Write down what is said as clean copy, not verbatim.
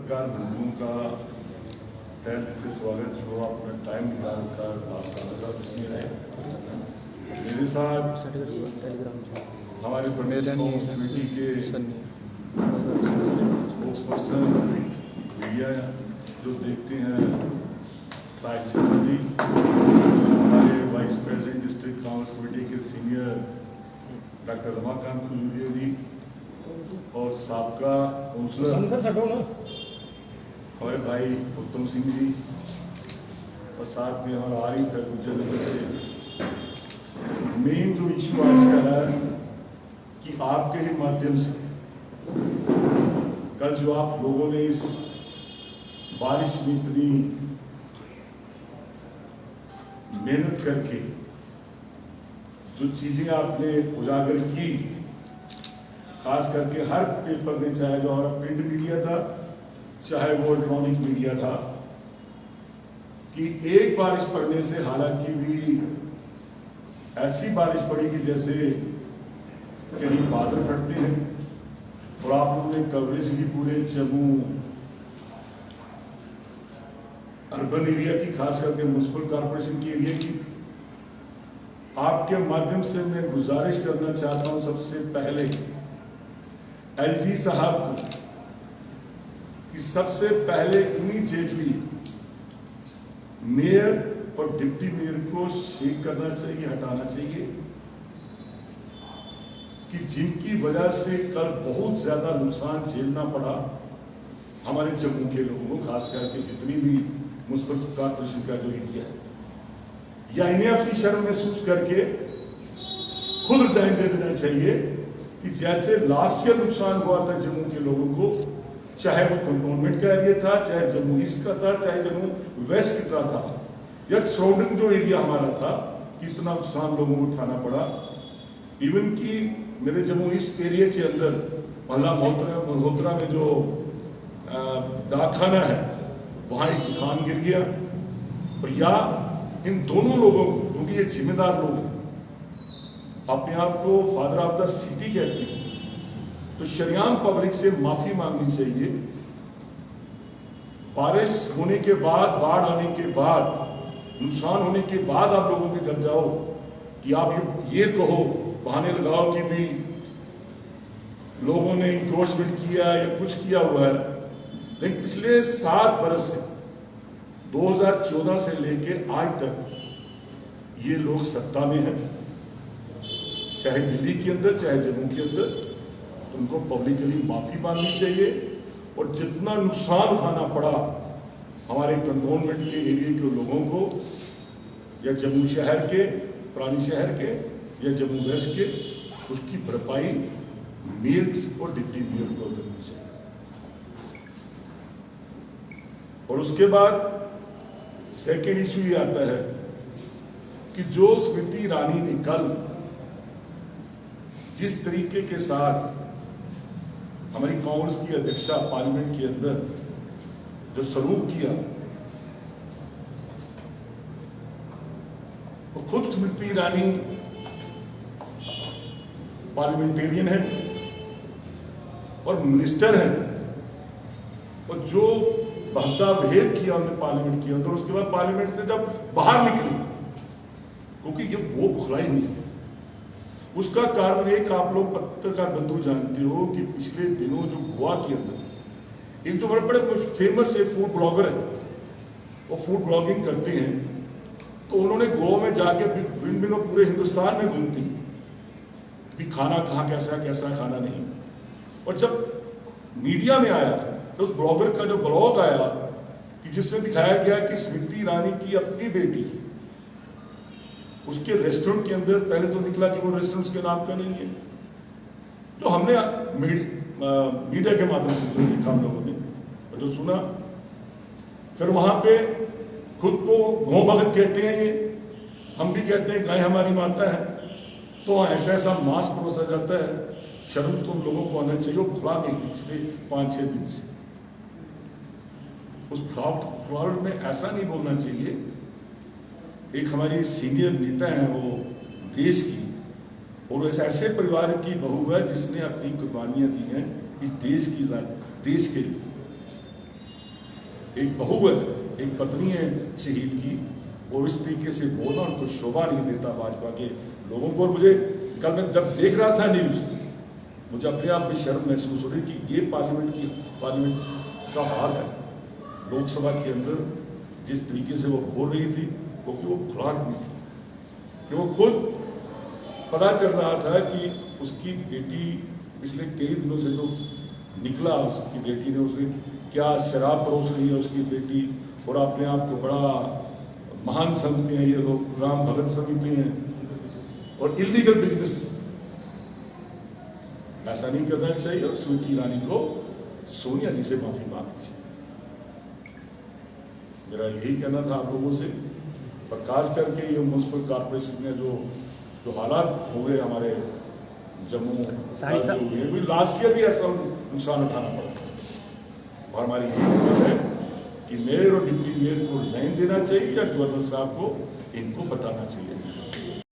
पत्रकार बंधुओं का तहे दिल से स्वागत जो आपने टाइम निकाल कर आपका इसमें रहे। मेरे साथ हमारे प्रदेश कांग्रेस कमेटी के स्पोक्सपर्सन मीडिया जो देखते हैं साहिब चंद्र जी, हमारे vice president district Congress committee के सीनियर डॉक्टर रमाकांत कुलूरिया जी और साबका काउंसलर हमारे भाई उत्तम सिंह जी और साथ में हमारा आरिफ है गुजर से। मेन जो इशू आज का है कि आपके ही माध्यम से कल जो आप लोगों ने इस बारिश में इतनी मेहनत करके जो चीजें आपने उजागर की, खास करके हर पेपर में, चाहे जो हमारा प्रिंट मीडिया था चाहे वो इलेक्ट्रॉनिक मीडिया था, कि एक बारिश पड़ने से, हालांकि भी ऐसी बारिश पड़ी कि जैसे कहीं बादल फटते हैं, और आप लोगों ने कवरेज भी पूरे जम्मू अर्बन एरिया की, खास करके म्युनिसिपल कॉर्पोरेशन की एरिया की। आपके माध्यम से मैं गुजारिश करना चाहता हूं सबसे पहले एलजी साहब को कि सबसे पहले इमीडिएटली मेयर और डिप्टी मेयर को शेक करना चाहिए, हटाना चाहिए, कि जिनकी वजह से कल बहुत ज्यादा नुकसान झेलना पड़ा हमारे जम्मू के लोगों को, खास करके जितनी भी म्युनिसिपल कॉर्पोरेशन का जो एरिया है, या इन्हें अपनी शर्म महसूस करके खुद रिजाइन दे देना चाहिए कि जैसे लास्ट ईयर नुकसान हुआ था जम्मू के लोगों को, चाहे वो कंटोनमेंट का एरिया था, चाहे जम्मू ईस्ट का था, चाहे जम्मू वेस्ट का था, या सराउंडिंग जो एरिया हमारा था, कितना नुकसान लोगों को उठाना पड़ा। इवन कि मेरे जम्मू ईस्ट एरिया के अंदर महला मल्होत्रा में जो डाकखाना है वहां एक दुकान गिर गया। और या इन दोनों लोगों को, क्योंकि ये जिम्मेदार लोग हैं, अपने आप को फादर ऑफ द सिटी कहते हैं, तो शरियाम पब्लिक से माफी मांगनी चाहिए। बारिश होने के बाद, बाढ़ आने के बाद, नुकसान होने के बाद आप लोगों के घर जाओ कि आप ये कहो, बहाने लगाओ कि भी लोगों ने इंक्रोचमेंट किया या कुछ किया हुआ है। लेकिन पिछले 7 बरस से, 2014 से लेके आज तक ये लोग सत्ता में हैं, चाहे दिल्ली के अंदर चाहे जम्मू के अंदर। उनको पब्लिकली माफी मांगनी चाहिए, और जितना नुकसान उठाना पड़ा हमारे कंटोनमेंट के एरिया के लोगों को, या जम्मू शहर के, पुरानी शहर के, या जम्मू वेस्ट के, उसकी भरपाई मेयर और डिप्टी मेयर को करनी चाहिए। और उसके बाद सेकेंड इशू ये आता है कि जो स्मृति ईरानी ने कल जिस तरीके के साथ हमारी कांग्रेस की अध्यक्षा पार्लियामेंट के अंदर जो सलूक किया, वो खुद स्मृति ईरानी पार्लियामेंटेरियन है और मिनिस्टर है, और जो भद्दा भेद किया उन्होंने पार्लियामेंट के अंदर, उसके बाद पार्लियामेंट से जब बाहर निकली, क्योंकि ये वो बुखलाई नहीं है। उसका कारण एक आप लोग पत्रकार बंधु जानते हो कि पिछले दिनों जो गोवा के अंदर एक जो बड़े फेमस है फूड ब्लॉगर है, वो फूड ब्लॉगिंग करते हैं, तो उन्होंने गोवा में जाके भिन्न पूरे हिंदुस्तान में घूमती भी खाना कहाँ कैसा कैसा खाना नहीं। और जब मीडिया में आया तो उस ब्लॉगर का जो ब्लॉग आया कि जिसमें दिखाया गया कि स्मृति ईरानी की अपनी बेटी उसके रेस्टोरेंट के अंदर, पहले तो निकला कि वो रेस्टोरेंट के नाम का नहीं है, तो हमने मीडिया के माध्यम से जो देखा हम लोगों ने और जो सुना, फिर वहां पे खुद को गौ भगत कहते हैं, ये हम भी कहते हैं गाय हमारी माता है, तो ऐसा ऐसा मांस परोसा जाता है। शर्म तो उन लोगों को आना चाहिए। वो खुला नहीं थी पिछले 5-6 दिन से। उस फ्लॉट में ऐसा नहीं बोलना चाहिए। एक हमारी सीनियर नेता है वो देश की, और ऐसे परिवार की बहू है जिसने अपनी कुर्बानियां दी हैं इस देश के लिए। एक बहू है, एक पत्नी है शहीद की, और इस तरीके से बोलना उनको शोभा नहीं देता भाजपा के लोगों को। और मुझे कल मैं जब देख रहा था न्यूज, मुझे अपने आप में शर्म महसूस हो रही कि ये पार्लियामेंट का हाल है। लोकसभा के अंदर जिस तरीके से वो बोल रही थी, क्योंकि वो खुलास नहीं थी, कि वो खुद पता चल रहा था कि उसकी बेटी पिछले कई दिनों से जो निकला, उसकी बेटी ने उसे क्या शराब परोस रही है उसकी बेटी, और अपने आप को बड़ा महान समझते हैं ये लोग, राम भगत समझते हैं, और इलीगल बिजनेस ऐसा नहीं करना चाहिए। और स्मृति ईरानी को सोनिया जी से माफी मांगनी चाहिए। मेरा यही कहना था आप लोगों से। और खास करके ये म्यूनसिपल कॉर्पोरेशन में जो हालात हो गए हमारे जम्मू हुए, लास्ट ईयर भी ऐसा नुकसान उठाना पड़ा। और हमारी यही है कि मेयर और डिप्टी मेयर को रिजाइन देना चाहिए या गवर्नर साहब को इनको बताना चाहिए।